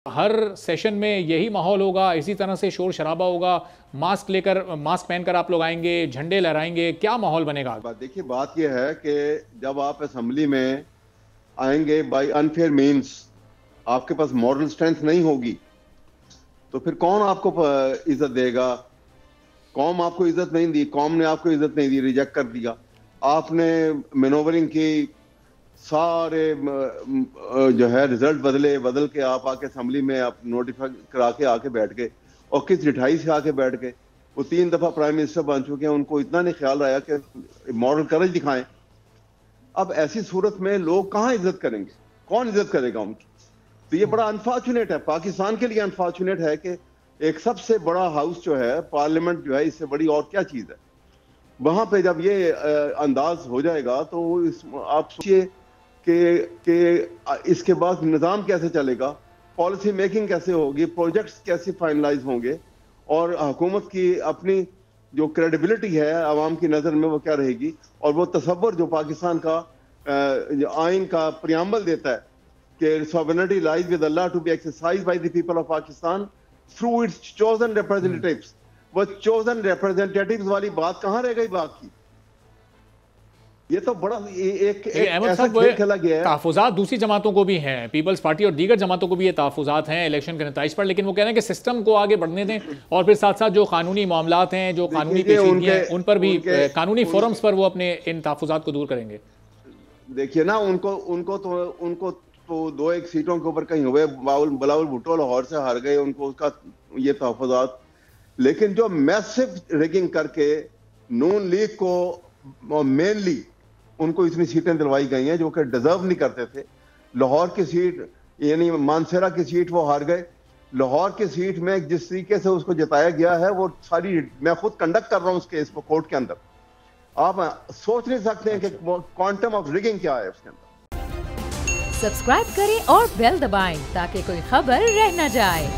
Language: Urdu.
ہر سیشن میں یہی ماحول ہوگا، اسی طرح سے شور شرابہ ہوگا، ماسک پہن کر آپ لوگ آئیں گے، جھنڈے لہرائیں گے، کیا ماحول بنے گا؟ دیکھیے بات یہ ہے کہ جب آپ اسمبلی میں آئیں گے بائی انفیئر مینز، آپ کے پاس مورل سٹرینتھ نہیں ہوگی تو پھر کون آپ کو عزت دے گا؟ قوم آپ کو عزت نہیں دی، قوم نے آپ کو عزت نہیں دی، ریجیکٹ کر دیا. آپ نے مینوورنگ کی، سارے جو ہے رزلٹ بدل کے آپ آ کے اسمبلی میں آپ نوٹیفائی کرا کے آ کے بیٹھ گئے، اور کس ڈٹھائی سے آ کے بیٹھ گئے. وہ 3 دفعہ پرائم منسٹر بن چکے ہیں، ان کو اتنا نہیں خیال آیا کہ مورل کریج دکھائیں. اب ایسی صورت میں لوگ کہاں عزت کریں گے؟ کون عزت کرے گا ان کی؟ تو یہ بڑا انفارچونیٹ ہے، پاکستان کے لیے انفارچونیٹ ہے کہ ایک سب سے بڑا ہاؤس جو ہے پارلیمنٹ جو ہے، اس سے بڑی اور کیا چیز ہے؟ وہاں پہ جب یہ انداز ہو جائے گا تو آپ سوچئے کہ اس کے بعد نظام کیسے چلے گا، پالیسی میکنگ کیسے ہوگی، پروجیکٹس کیسے فائنلائز ہوں گے، اور حکومت کی اپنی جو کریڈیبلٹی ہے عوام کی نظر میں وہ کیا رہے گی. اور وہ تصور جو پاکستان کا آئین کا پریامبل دیتا ہے کہ sovereignty lies with Allah to be exercised by the people of Pakistan through its chosen representatives. وہ chosen representatives والی بات کہاں رہ گئی بات کی؟ یہ تو بڑا ایک ایسا کھیل کھیلا گیا ہے. تحفظات دوسری جماعتوں کو بھی ہیں، پیپلز پارٹی اور دیگر جماعتوں کو بھی یہ تحفظات ہیں الیکشن کے نتائج پر، لیکن وہ کہہ رہے ہیں کہ سسٹم کو آگے بڑھنے دیں، اور پھر ساتھ ساتھ جو قانونی معاملات ہیں، جو قانونی پیچیدگیاں ہیں، ان پر بھی قانونی فورمز پر وہ اپنے ان تحفظات کو دور کریں گے. دیکھیے نا، ان کو تو 2-1 سیٹوں کے اوپر کہیں ہوئے، بلاول بھٹو لاہور سے ہار گئے، ان کو اس کا یہ تحفظات. لیکن جو میسو ریگنگ کر کے نون لیگ کو مینلی ان کو اتنی سیٹیں دلوائی گئی ہیں جو کہ ڈیزرو نہیں کرتے تھے. لاہور کی سیٹ یعنی مانسیرا کی سیٹ وہ ہار گئے. لاہور کی سیٹ میں جس طریقے سے اس کو جتایا گیا ہے، وہ ساری میں خود کنڈکٹ کر رہا ہوں اس کیس کو کورٹ کے اندر. آپ سوچ نہیں سکتے ہیں کہ کوانٹم آف ریگنگ کیا ہے اس کے اندر. سبسکرائب کریں اور بیل دبائیں تاکہ کوئی خبر رہ نہ جائے.